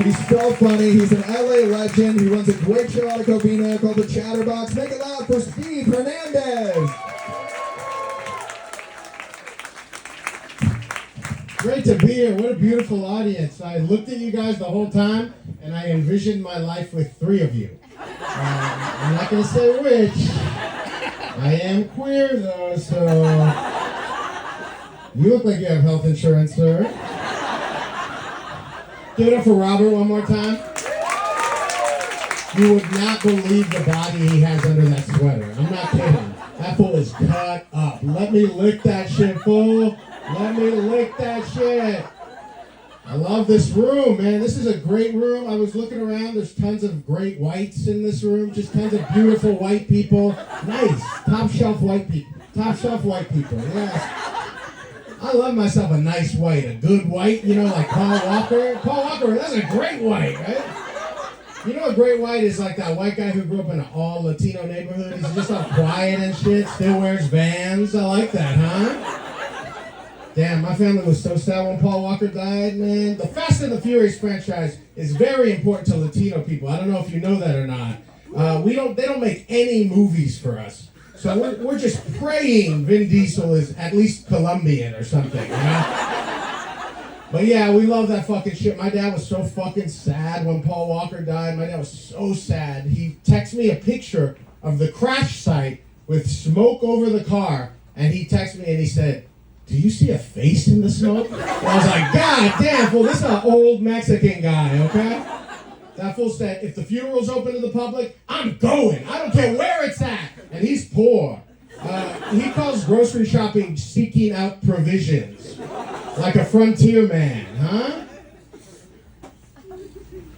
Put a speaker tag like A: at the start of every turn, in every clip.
A: He's so funny. He's an LA legend. He runs a great show out of Covina called The Chatterbox. Make it loud for Steve Hernandez.
B: Great to be here. What a beautiful audience. I looked at you guys the whole time, and I envisioned my life with three of you. I'm not going to say which. I am queer, though, so... You look like you have health insurance, sir. Give it up for Robert one more time. You would not believe the body he has under that sweater. I'm not kidding. That fool is cut up. Let me lick that shit, fool. Let me lick that shit. I love this room, man. This is a great room. I was looking around. There's tons of great whites in this room. Just tons of beautiful white people. Nice. Top shelf white people. Top shelf white people. Yes. I love myself a nice white. A good white, you know, like Paul Walker. Paul Walker, that's a great white, right? You know a great white is like that white guy who grew up in an all Latino neighborhood. He's just all quiet and shit. Still wears Vans. I like that, huh? Damn, my family was so sad when Paul Walker died, man. The Fast and the Furious franchise is very important to Latino people. I don't know if you know that or not. They don't make any movies for us. So we're just praying Vin Diesel is at least Colombian or something, you know? But yeah, we love that fucking shit. My dad was so fucking sad when Paul Walker died. My dad was so sad. He texted me a picture of the crash site with smoke over the car, and he texted me and he said, "Do you see a face in the smoke?" And I was like, God damn, fool, this is an old Mexican guy, okay? That fool said, if the funeral's open to the public, I'm going. I don't care where it's at. And he's poor. He calls grocery shopping seeking out provisions. Like a frontier man, huh?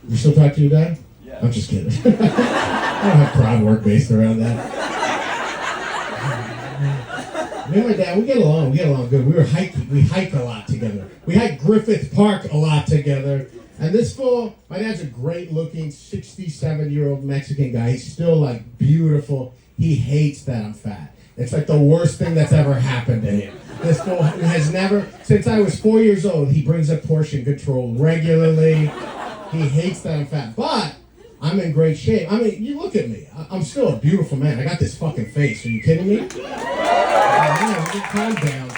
B: You still talk to your dad? Yeah. I'm just kidding. I don't have crowd work based around that. Me and my dad, we get along good. We hike a lot together. We hike Griffith Park a lot together. And this fool, my dad's a great looking 67-year-old Mexican guy. He's still like beautiful. He hates that I'm fat. It's like the worst thing that's ever happened to him. This fool has never, since I was 4 years old, he brings up portion control regularly. He hates that I'm fat. But I'm in great shape. I mean, you look at me. I'm still a beautiful man. I got this fucking face. Are you kidding me? Calm down.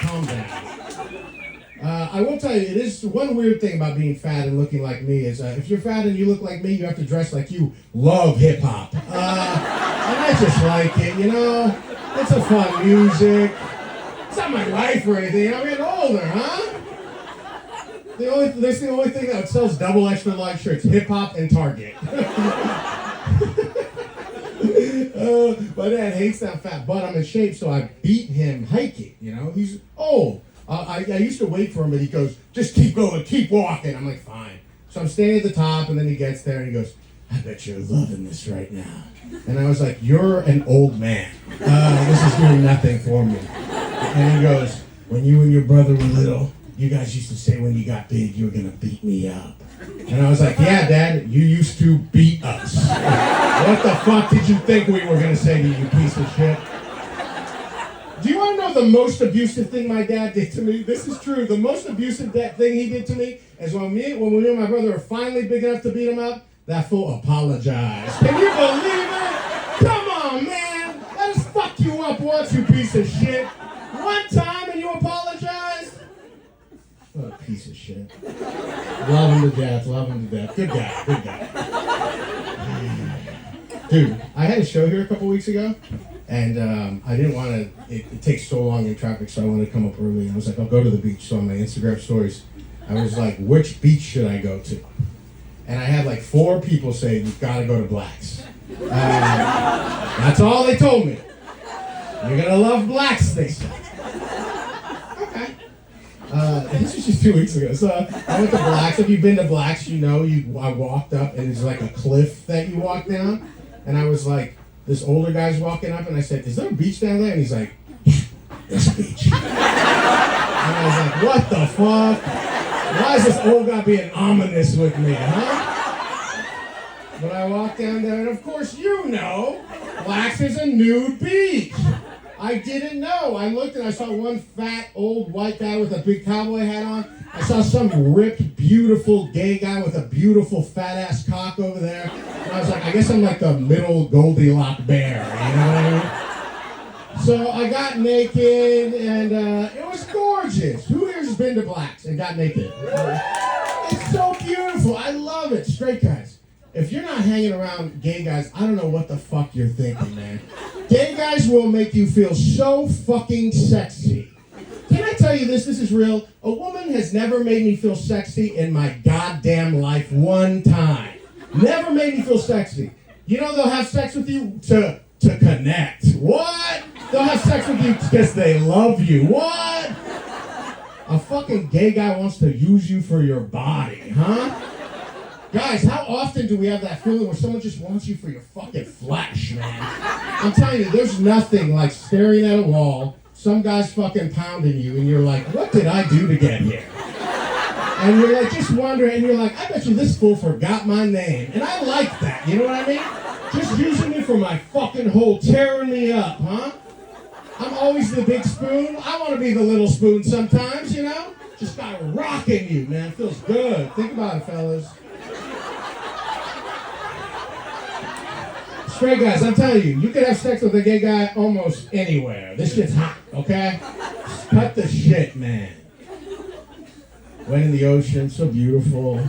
B: I will tell you, it is one weird thing about being fat and looking like me is if you're fat and you look like me, you have to dress like you love hip-hop. And I just like it, you know? It's a fun music. It's not my life or anything. I'm getting older, huh? That's the only thing that sells double extra large shirts, hip-hop and Target. My dad hates that fat, but I'm in shape, so I beat him hiking, you know? He's old. I used to wait for him, but he goes, just keep going, keep walking. I'm like, fine. So I'm standing at the top, and then he gets there, and he goes, I bet you're loving this right now. And I was like, you're an old man. This is doing nothing for me. And he goes, when you and your brother were little, you guys used to say when you got big, you were going to beat me up. And I was like, yeah, Dad, you used to beat us. What the fuck did you think we were going to say to you, piece of shit? Do you want to know the most abusive thing my dad did to me? This is true. The most abusive thing he did to me is when me and my brother were finally big enough to beat him up, that fool apologized. Can you believe it? Come on, man. Let us fuck you up once, you piece of shit. One time and you apologized? What a piece of shit. Love him to death. Good guy. Dude, I had a show here a couple weeks ago. And I didn't want to, it takes so long in traffic, so I wanted to come up early. I was like, I'll go to the beach. So on my Instagram stories, I was like, which beach should I go to? And I had like 4 people say, you've got to go to Black's. That's all they told me. You're going to love Black's, they said. Okay. This was just 2 weeks ago. So I went to Black's. If you've been to Black's, you know, I walked up and it's like a cliff that you walk down. And I was like, this older guy's walking up, and I said, is there a beach down there? And he's like, yeah, there's a beach. And I was like, what the fuck? Why is this old guy being ominous with me, huh? But I walked down there, and of course you know, Black's is a nude beach. I didn't know. I looked, and I saw one fat, old white guy with a big cowboy hat on, I saw some ripped, beautiful gay guy with a beautiful fat-ass cock over there. And I was like, I guess I'm like the middle Goldilocks bear, you know what I mean? So I got naked, and it was gorgeous. Who here's been to Blacks and got naked? It's so beautiful. I love it. Straight guys, if you're not hanging around gay guys, I don't know what the fuck you're thinking, man. Gay guys will make you feel so fucking sexy. Can I tell you this? This is real. A woman has never made me feel sexy in my goddamn life one time. Never made me feel sexy. You know they'll have sex with you to connect. What? They'll have sex with you because they love you. What? A fucking gay guy wants to use you for your body, huh? Guys, how often do we have that feeling where someone just wants you for your fucking flesh, man? I'm telling you, there's nothing like staring at a wall, some guy's fucking pounding you, and you're like, what did I do to get here? And you're like, just wondering, and you're like, I bet you this fool forgot my name. And I like that, you know what I mean? Just using me for my fucking hole, tearing me up, huh? I'm always the big spoon. I want to be the little spoon sometimes, you know? Just got rocking you, man. Feels good. Think about it, fellas. Straight guys, I'm telling you, you could have sex with a gay guy almost anywhere. This shit's hot, okay? Just cut the shit, man. Went in the ocean, so beautiful.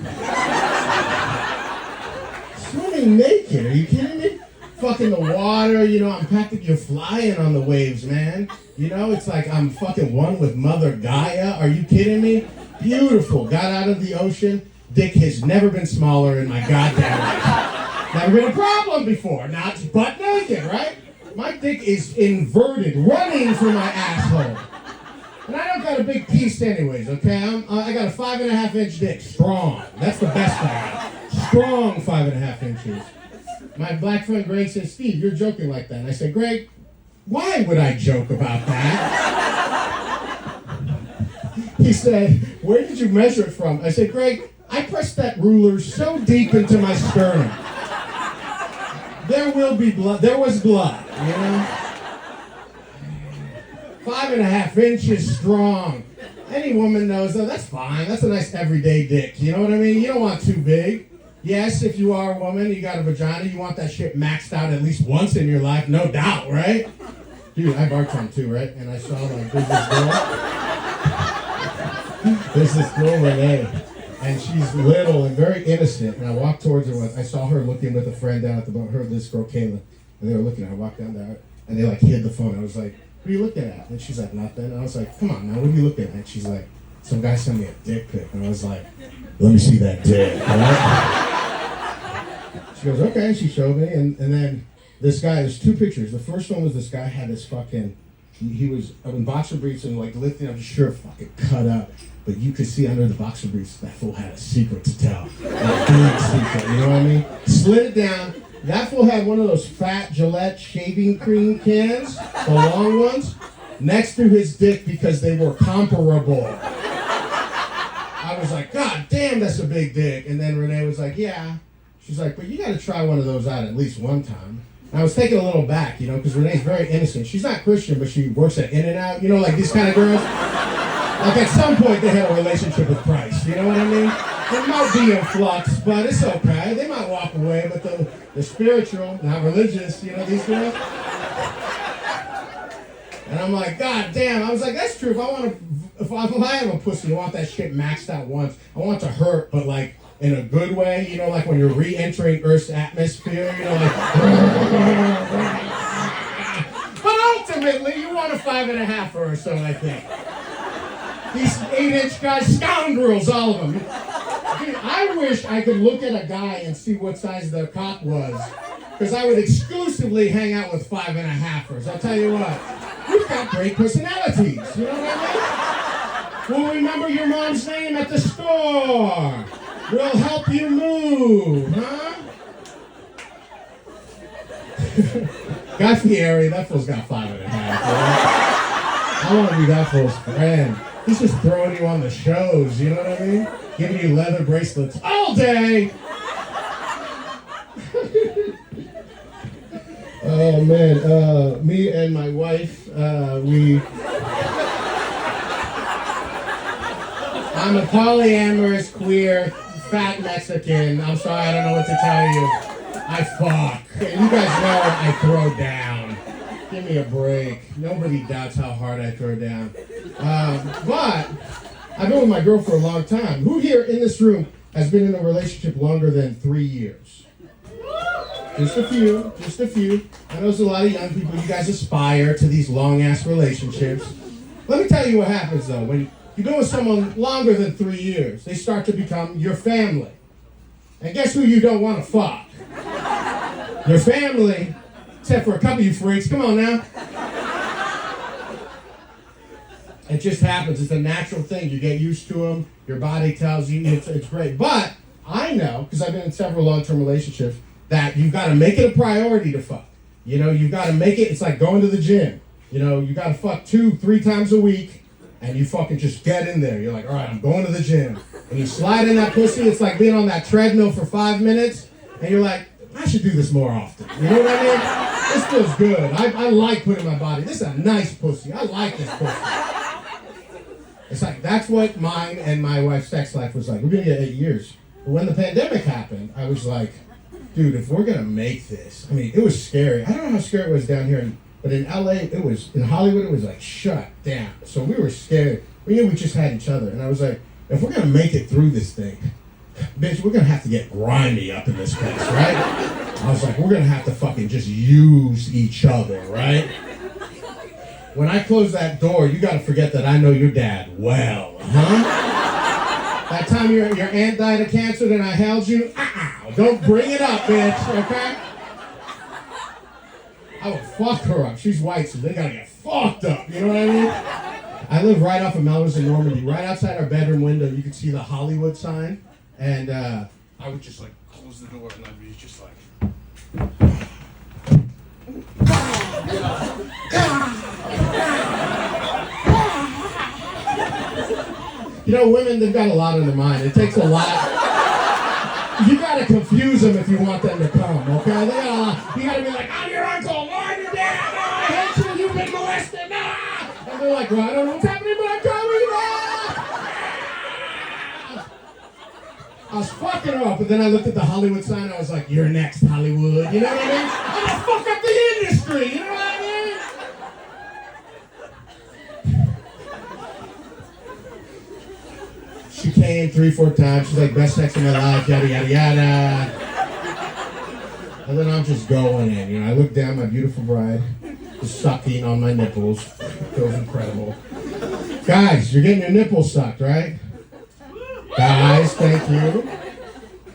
B: Swimming naked, are you kidding me? Fucking the water, you know, I'm practically flying on the waves, man. You know, it's like I'm fucking one with Mother Gaia. Are you kidding me? Beautiful. Got out of the ocean. Dick has never been smaller in my goddamn life. Never been a problem before. Now it's butt naked, right? My dick is inverted, running for my asshole. And I don't got a big piece anyways, okay? I got a 5.5-inch dick, strong. That's the best I got. Strong 5.5 inches. My black friend Greg says, Steve, you're joking like that. And I said, Greg, why would I joke about that? He said, where did you measure it from? I said, Greg, I pressed that ruler so deep into my sternum. There will be blood. There was blood, you know? 5.5 inches strong. Any woman knows, though, that's fine. That's a nice everyday dick. You know what I mean? You don't want too big. Yes, if you are a woman, you got a vagina, you want that shit maxed out at least once in your life, no doubt, right? Dude, I bartend too, right? And I saw, like, there's this girl, Renee, and she's little and very innocent, and I walked towards her once. I saw her looking with a friend down at the boat, her and this girl, Kayla, and they were looking at her. I walked down there, and they, like, hid the phone. I was like, what are you looking at? And she's like, nothing. And I was like, come on, now, what are you looking at? And she's like, some guy sent me a dick pic. And I was like, let me see that dick, all right? She goes, okay, she showed me, and then this guy, there's 2 pictures. The first one was this guy had this fucking, he was in boxer briefs and like lifting up his shirt, fucking cut up, but you could see under the boxer briefs that fool had a secret to tell. A big secret, you know what I mean? Slid it down. That fool had one of those fat Gillette shaving cream cans, the long ones, next to his dick because they were comparable. I was like, God damn, that's a big dick. And then Renee was like, yeah. She's like, but you got to try one of those out at least one time. And I was taken a little back, you know, because Renee's very innocent. She's not Christian, but she works at In-N-Out, you know, like these kind of girls. Like at some point they had a relationship with Christ, you know what I mean? It might be in flux, but it's okay. They might walk away, but the spiritual, not religious, you know, these girls. And I'm like, God damn. I was like, that's true. If I have a pussy, I want that shit maxed out once. I want it to hurt, but like, in a good way, you know, like when you're re-entering Earth's atmosphere, you know, like. But ultimately, you want a 5.5 or so, I think. These 8-inch guys, scoundrels, all of them. Dude, I wish I could look at a guy and see what size their cock was, because I would exclusively hang out with 5.5ers. I'll tell you what, we've got great personalities, you know what I mean? We'll remember your mom's name at the store. We'll help you move, huh? Guy Fieri, that fool's got 5.5. Right? I want to be that fool's friend. He's just throwing you on the shows, you know what I mean? Giving you leather bracelets all day. Oh man, me and my wife, I'm a polyamorous, queer, fat Mexican. I'm sorry, I don't know what to tell you. I fuck. You guys know I throw down. Give me a break. Nobody doubts how hard I throw down. But I've been with my girl for a long time. Who here in this room has been in a relationship longer than 3 years? Just a few, just a few. I know there's a lot of young people, you guys aspire to these long-ass relationships. Let me tell you what happens, though. When you've been with someone longer than 3 years, they start to become your family. And guess who you don't want to fuck? Your family, except for a couple of you freaks. Come on now. It just happens. It's a natural thing. You get used to them. Your body tells you it's great. But I know, because I've been in several long-term relationships, that you've got to make it a priority to fuck. You know, you've got to make it, it's like going to the gym. You know, you got to fuck 2-3 times a week, and you fucking just get in there. You're like, all right, I'm going to the gym. And you slide in that pussy. It's like being on that treadmill for 5 minutes, and you're like, I should do this more often. You know what I mean? This feels good. I like putting my body. This is a nice pussy. I like this pussy. It's like, that's what mine and my wife's sex life was like. We're going to get 8 years. But when the pandemic happened, I was like, dude, if we're going to make this, I mean, it was scary. I don't know how scary it was down here, but in LA, in Hollywood, it was like shut down. So we were scared. We knew we just had each other. And I was like, if we're going to make it through this thing, bitch, we're going to have to get grimy up in this place, right? I was like, we're going to have to fucking just use each other, right? When I close that door, you got to forget that I know your dad well, huh? That time your aunt died of cancer and I held you, don't bring it up, bitch, okay? I would fuck her up. She's white, so they got to get fucked up, you know what I mean? I live right off of Melrose in Normandy. Right outside our bedroom window, you could see the Hollywood sign. And I would just like close the door and I'd be just like. You know, women, they've got a lot on their mind. It takes a lot. You gotta confuse them if you want them to come, okay? They got a lot. You gotta be like, I'm your uncle, I'm your dad, I hate you, you've been molested, And they're like, well, I don't know what's happening, but I'm coming, I was fucking her up, but then I looked at the Hollywood sign and I was like, you're next, Hollywood. You know what I mean? I'm gonna fuck up the industry, you know what I mean? She came 3-4 times. She's like, best sex of my life, yada, yada, yada. And then I'm just going in, you know. I look down, my beautiful bride, just sucking on my nipples. Feels incredible. Guys, you're getting your nipples sucked, right? Guys, thank you.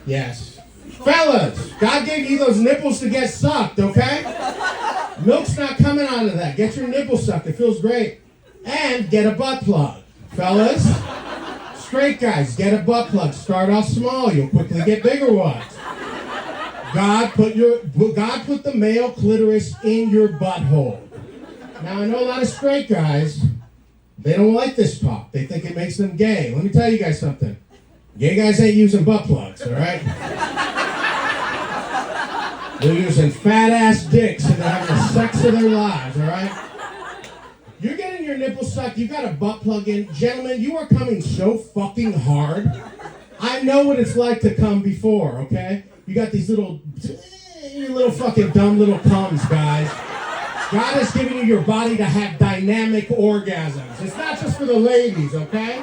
B: Yes. Fellas, God gave you those nipples to get sucked, okay? Milk's not coming out of that. Get your nipples sucked. It feels great. And get a butt plug. Fellas, straight guys, get a butt plug. Start off small. You'll quickly get bigger ones. God put the male clitoris in your butthole. Now, I know a lot of straight guys, they don't like this talk. They think it makes them gay. Let me tell you guys something. Gay guys ain't using butt plugs, all right? They're using fat-ass dicks and they're having the sex of their lives, all right? You're getting your nipples sucked. You got a butt plug in. Gentlemen, you are coming so fucking hard. I know what it's like to come before, okay? You got these little fucking dumb little cums, guys. God has given you your body to have dynamic orgasms. It's not just for the ladies, okay?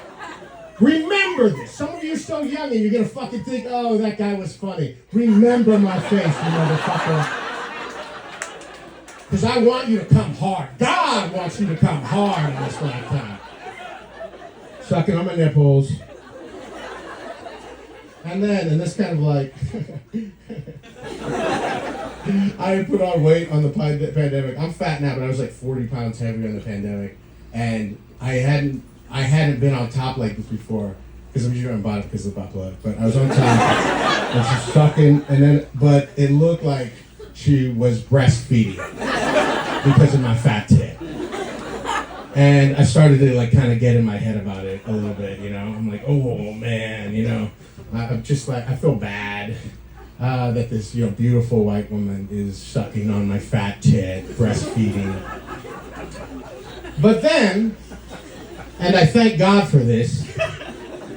B: Remember this. Some of you are so young and you're going to fucking think, oh, that guy was funny. Remember my face, you motherfucker. Because I want you to come hard. God wants you to come hard in this lifetime. Sucking on my nipples. And this kind of like, I put on weight on the pandemic. I'm fat now, but I was like 40 pounds heavier in the pandemic. And I hadn't been on top like this before, because I'm usually on bottom because of the butt plug. But I was on top, and she's sucking, but it looked like she was breastfeeding because of my fat tit. And I started to like kind of get in my head about it a little bit, you know. I'm like, oh man, you know. I'm just like, I feel bad that this, you know, beautiful white woman is sucking on my fat tit, breastfeeding. But then, and I thank God for this,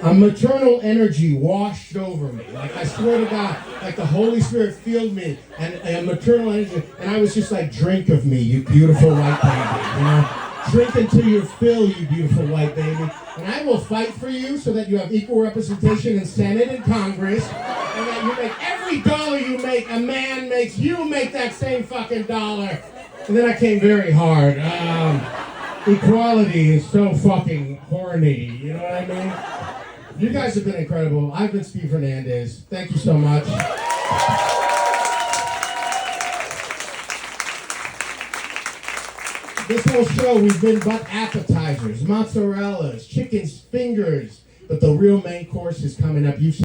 B: A maternal energy washed over me. Like, I swear to God, like the Holy Spirit filled me, and a maternal energy, and I was just like, drink of me, you beautiful white baby, you know? Drink until you fill, you beautiful white baby. And I will fight for you so that you have equal representation in Senate and Congress, and that you make every dollar you make, a man makes, you make that same fucking dollar. And then I came very hard. Equality is so fucking horny, you know what I mean? You guys have been incredible. I've been Steve Hernandez. Thank you so much. This whole show, we've been but appetizers, mozzarellas, chicken fingers, but the real main course is coming up. You've